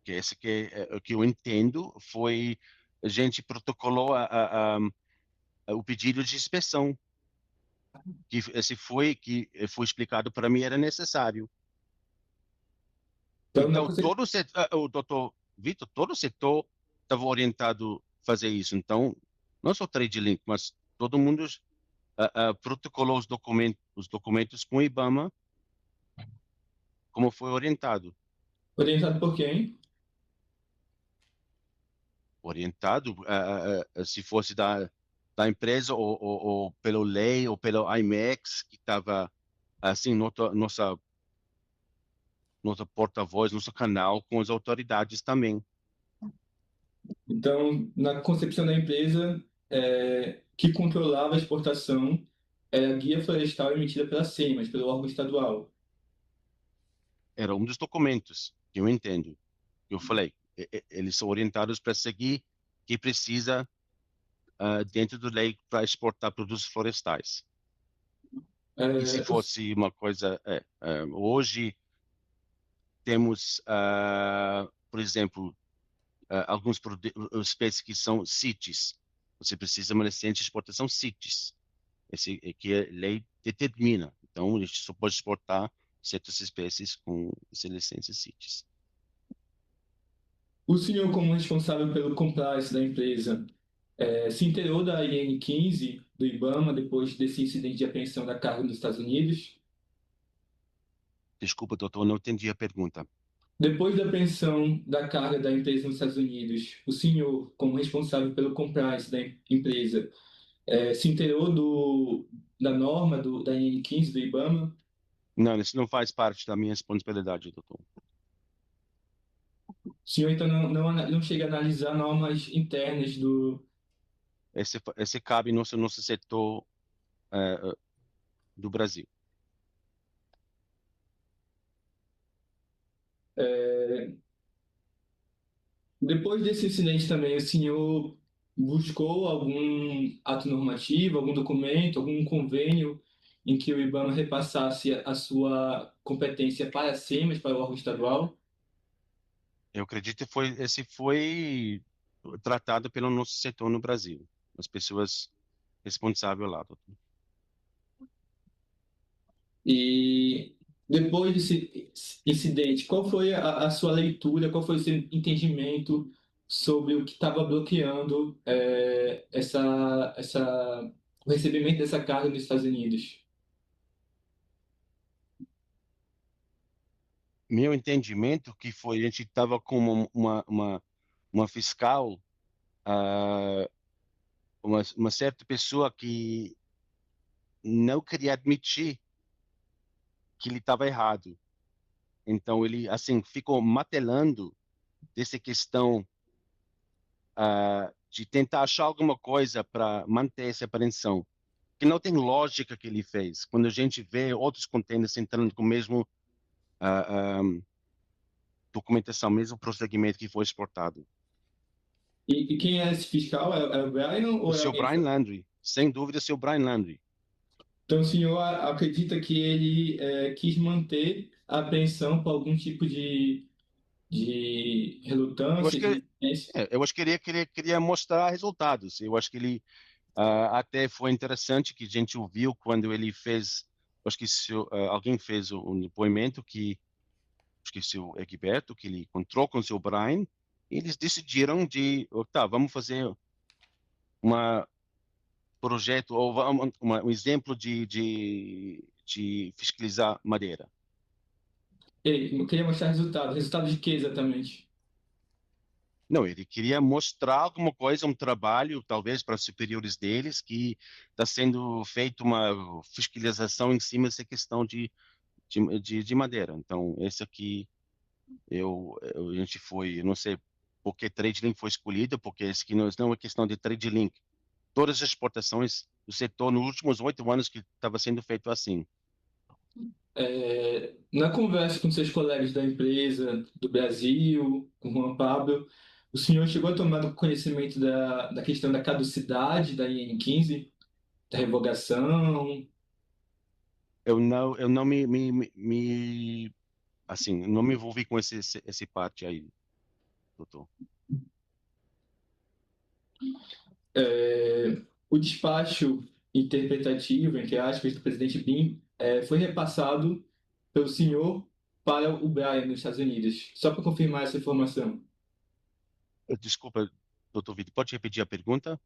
Que esse que o que eu entendo foi a gente protocolou o pedido de inspeção que foi explicado para mim era necessário. Então, Então todo o doutor Vitor, todo o setor estava orientado a fazer isso. Então não só TradeLink, mas todo mundo protocolou os documentos com o IBAMA como foi orientado. orientado por quem? Orientado, se fosse da empresa ou pelo lei ou pelo IMEX, que estava assim, nossa porta-voz, nosso canal com as autoridades também. Então, na concepção da empresa, que controlava a exportação era a guia florestal emitida pela SEMAS, pelo órgão estadual. Era um dos documentos que eu entendo. Eu falei, eles são orientados para seguir que precisa dentro da lei para exportar produtos florestais. E se É, fosse uma coisa, hoje temos, por exemplo, alguns espécies que são CITES. Você precisa de uma licença de exportação CITES. Esse é que a lei determina. Então, a gente só pode exportar certas espécies com essa licença CITES. o senhor, como responsável pelo compliance da empresa, se inteirou da IN 15 do IBAMA depois desse incidente de apreensão da carga nos Estados Unidos? Desculpa, doutor, não entendi a pergunta. Depois da apreensão da carga da empresa nos Estados Unidos, o senhor, como responsável pelo compliance da empresa, se inteirou da norma da IN 15 do IBAMA? Não, isso não faz parte da minha responsabilidade, doutor. O senhor, então, não chega a analisar normas internas do. Esse cabe no nosso setor do Brasil. Depois desse incidente também, o senhor buscou algum ato normativo, algum documento, algum convênio em que o IBAMA repassasse a sua competência para a SEMAS, para o órgão estadual? Eu acredito que esse foi tratado pelo nosso setor no Brasil. As pessoas responsáveis lá, doutor. E depois desse incidente, qual foi a sua leitura, qual foi o seu entendimento sobre o que estava bloqueando o recebimento dessa carga nos Estados Unidos? Meu entendimento que foi, a gente estava com uma fiscal, ah, uma certa pessoa que não queria admitir que ele estava errado. Então ele assim ficou martelando dessa questão de tentar achar alguma coisa para manter essa apreensão, que não tem lógica que ele fez. Quando a gente vê outros contêineres entrando com o mesmo documentação, mesmo prosseguimento que foi exportado. E quem é esse fiscal? É o Brian O ou é seu alguém? Brian Landry, sem dúvida, o seu Brian Landry. Então, o senhor acredita que ele quis manter a apreensão por algum tipo de Eu acho relutância, que de resistência? eu acho que ele queria mostrar resultados. Eu acho que ele até foi interessante que a gente ouviu quando ele fez, acho que alguém fez um depoimento que acho que o seu Egberto, que ele encontrou com o seu Brian, e eles decidiram tá, vamos fazer uma projeto ou um exemplo de fiscalizar madeira. Eu queria mostrar resultado. Resultado de quê exatamente? Não, ele queria mostrar alguma coisa, um trabalho, talvez para superiores deles, que está sendo feita uma fiscalização em cima dessa questão de madeira. Então, esse aqui, a gente foi, eu não sei, porque TradeLink foi escolhido, porque isso aqui não é questão de TradeLink. Todas as exportações do setor nos últimos 8 anos que estava sendo feito assim. Na conversa com seus colegas da empresa, do Brasil, com o Juan Pablo, o senhor chegou a tomar conhecimento da questão da caducidade da IN15, da revogação? Eu não assim, não me envolvi com esse parte aí, doutor. O despacho interpretativo, entre aspas, do presidente Bin foi repassado pelo senhor para o Brian, nos Estados Unidos. Só para confirmar essa informação. Desculpa, doutor Vitor, pode repetir a pergunta?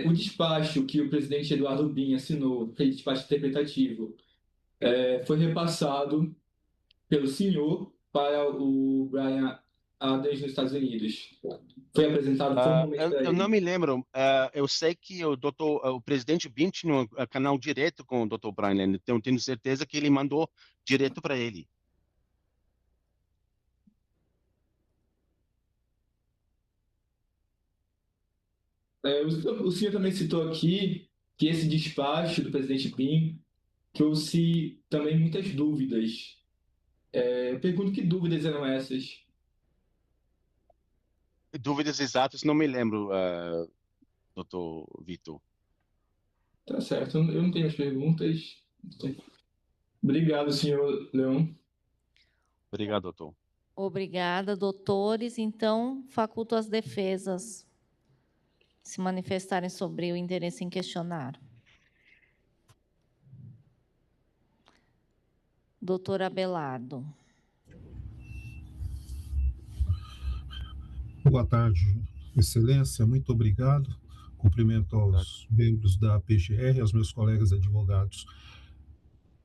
O despacho que o presidente Eduardo Bin assinou, aquele despacho interpretativo, foi repassado pelo senhor para o Brian Adams nos Estados Unidos. Foi apresentado formalmente para Eu não ele. me lembro. Eu sei que o presidente Bin tinha um canal direto com o Dr. Brian, então eu tenho certeza que ele mandou direto para ele. O senhor também citou aqui que esse despacho do presidente Bin trouxe também muitas dúvidas. Eu pergunto que dúvidas eram essas? Dúvidas exatas, não me lembro, doutor Vitor. Tá certo, eu não tenho mais perguntas. Obrigado, senhor Leão. Obrigado, doutor. Obrigada, doutores. Então, faculto as defesas se manifestarem sobre o interesse em questionar. Doutor Abelardo. Boa tarde, Excelência, muito obrigado. Cumprimento aos membros da PGR, aos meus colegas advogados.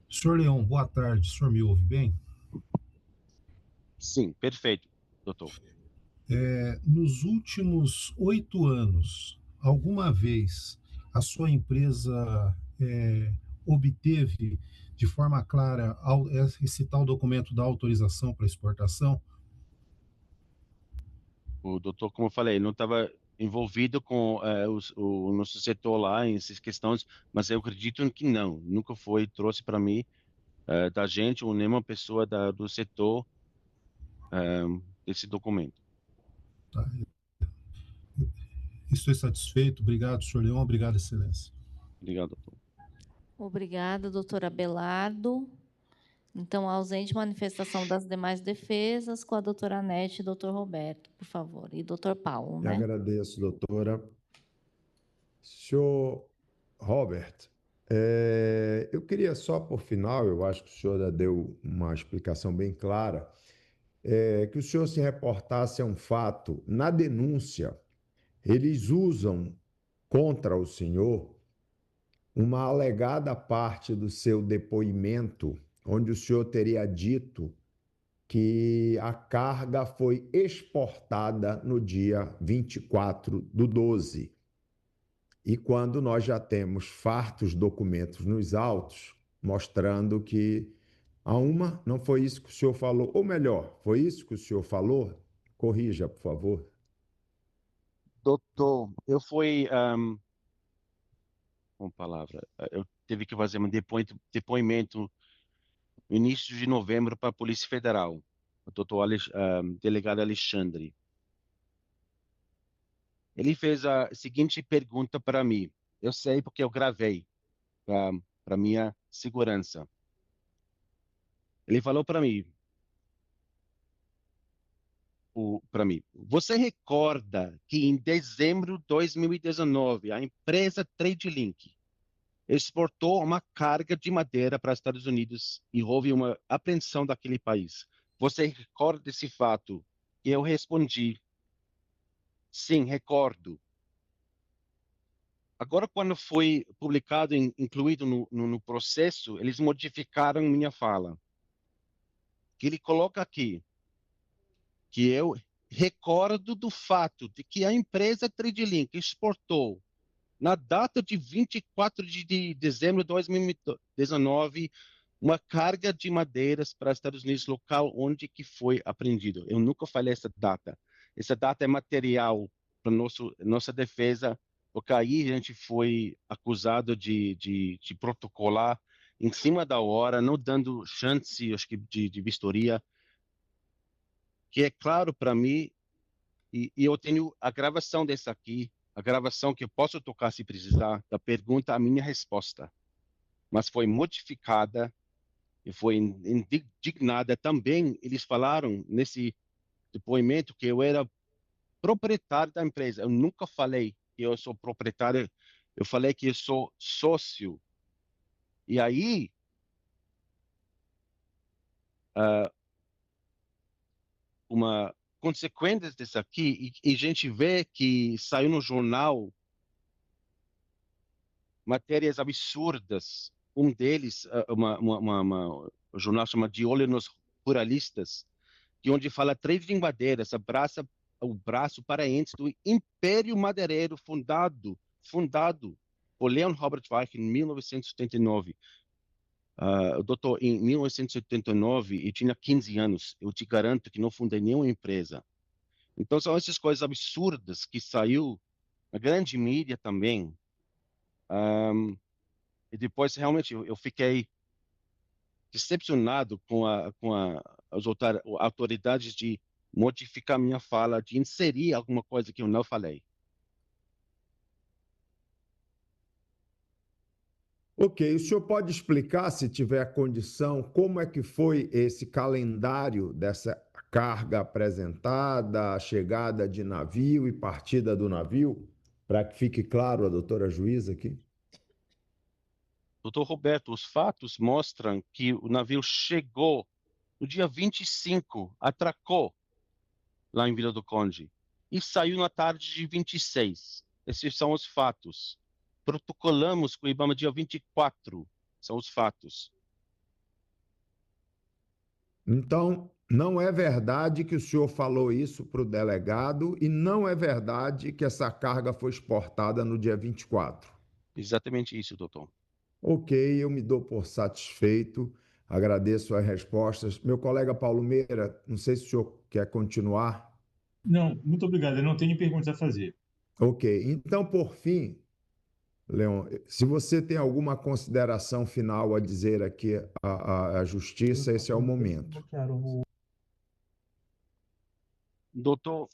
Senhor Leão, boa tarde, o senhor me ouve bem? Sim, perfeito, doutor. Nos últimos 8 anos, alguma vez a sua empresa obteve de forma clara esse tal documento da autorização para exportação? O doutor, como eu falei, não estava envolvido com o nosso setor lá em essas questões, mas eu acredito que não. Nunca foi, trouxe para mim, da gente, ou nenhuma pessoa do setor, esse documento. Tá. Estou satisfeito. Obrigado, senhor Leão. Obrigado, Excelência. Obrigado, doutor. Obrigada, doutor Abelardo. Então, ausente manifestação das demais defesas, com a doutora Anete e doutor Roberto, por favor. E doutor Paulo, Eu né? agradeço, doutora. Senhor Robert, eu queria só por final, eu acho que o senhor já deu uma explicação bem clara, que o senhor se reportasse a um fato. Na denúncia, eles usam contra o senhor uma alegada parte do seu depoimento, onde o senhor teria dito que a carga foi exportada no dia 24/12. E quando nós já temos fartos documentos nos autos, mostrando que não foi isso que o senhor falou, ou melhor, foi isso que o senhor falou? Corrija, por favor. Doutor, eu fui, uma palavra, eu tive que fazer um depoimento no início de novembro para a Polícia Federal, o doutor delegado Alexandre. Ele fez a seguinte pergunta para mim. Eu sei porque eu gravei para minha segurança. Ele falou para mim, você recorda que em dezembro de 2019 a empresa TradeLink exportou uma carga de madeira para os Estados Unidos e houve uma apreensão daquele país? Você recorda desse fato? E eu respondi, sim, recordo. Agora, quando foi publicado, incluído no processo, eles modificaram minha fala. Que ele coloca aqui que eu recordo do fato de que a empresa TradeLink exportou, na data de 24 de dezembro de 2019, uma carga de madeiras para os Estados Unidos, local onde que foi apreendido. Eu nunca falei essa data. essa data é material para nossa defesa, porque aí a gente foi acusado de protocolar em cima da hora, não dando chance, acho que, de vistoria, que é claro para mim, e eu tenho a gravação dessa aqui, a gravação que eu posso tocar se precisar, da pergunta à minha resposta, mas foi modificada e foi indignada também. Eles falaram nesse depoimento que eu era proprietário da empresa. Eu nunca falei que eu sou proprietário, eu falei que eu sou sócio. E aí, uma consequência disso aqui, e a gente vê que saiu no jornal matérias absurdas. Um deles, um jornal chama De Olho nos Ruralistas, que onde fala três linguadeiras, abraça o braço paraense do Império Madeireiro fundado por Leon Robert Weich em 1979. Doutor, em 1979, eu tinha 15 anos. Eu te garanto que não fundei nenhuma empresa. Então, são essas coisas absurdas que saiu na grande mídia também. E depois, realmente, eu fiquei decepcionado com as autoridades de modificar minha fala, de inserir alguma coisa que eu não falei. Ok, o senhor pode explicar, se tiver condição, como é que foi esse calendário dessa carga apresentada, a chegada de navio e partida do navio, para que fique claro a doutora juíza aqui? Doutor Roberto, os fatos mostram que o navio chegou no dia 25, atracou lá em Vila do Conde e saiu na tarde de 26. Esses são os fatos. Protocolamos com o IBAMA dia 24, são os fatos. Então, não é verdade que o senhor falou isso para o delegado e não é verdade que essa carga foi exportada no dia 24. Exatamente isso, doutor. Ok, eu me dou por satisfeito, agradeço as respostas. Meu colega Paulo Meira, não sei se o senhor quer continuar. Não, muito obrigado. Eu não tenho perguntas a fazer. Ok, então, por fim, Leon, se você tem alguma consideração final a dizer aqui à Justiça, esse é o momento. Doutor,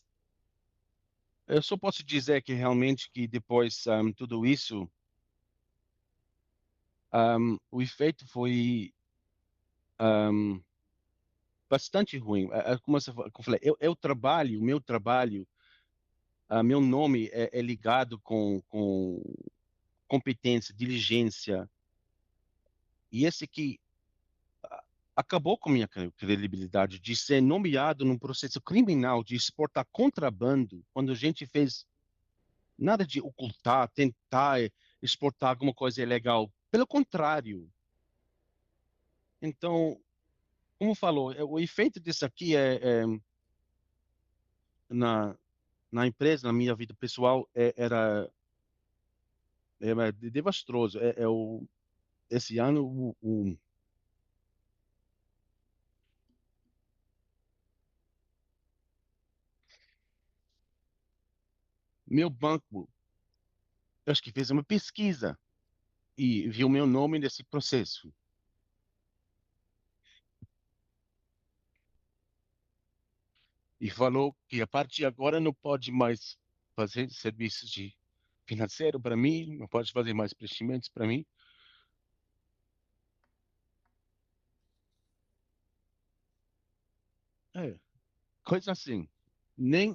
eu só posso dizer que realmente que depois tudo isso, o efeito foi bastante ruim. Como eu falei, eu trabalho, meu trabalho, meu nome é ligado com competência, diligência, e esse que acabou com minha credibilidade de ser nomeado num processo criminal de exportar contrabando, quando a gente fez nada de ocultar, tentar exportar alguma coisa ilegal. Pelo contrário. Então, como falou, o efeito disso aqui na, na empresa, na minha vida pessoal, era devastroso. Esse ano, meu banco, acho que fez uma pesquisa e viu meu nome nesse processo. E falou que a partir de agora não pode mais fazer serviços de financeiro para mim, não pode fazer mais investimentos para mim. É, coisa assim. Nem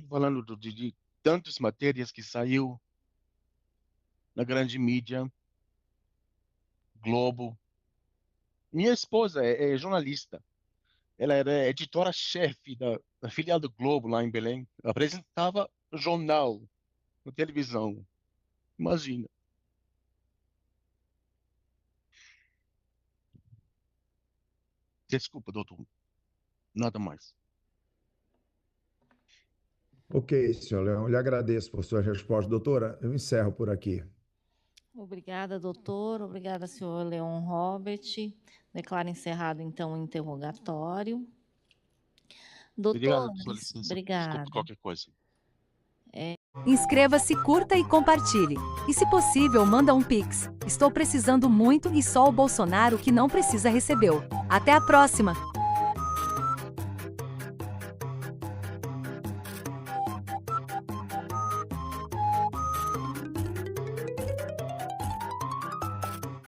falando de tantas matérias que saiu na grande mídia, Globo. Minha esposa é jornalista. Ela era editora-chefe da filial do Globo lá em Belém. Apresentava jornal na televisão. Imagina. Desculpa, doutor. Nada mais. Ok, senhor Leão, lhe agradeço por sua resposta. Doutora, eu encerro por aqui. Obrigada, doutor. Obrigada, senhor Leon Robert. Declaro encerrado, então, o interrogatório. Obrigado Doutor, pela licença. obrigada. Desculpe qualquer coisa. Inscreva-se, curta e compartilhe. E se possível, manda um Pix. Estou precisando muito e só o Bolsonaro que não precisa recebeu. Até a próxima!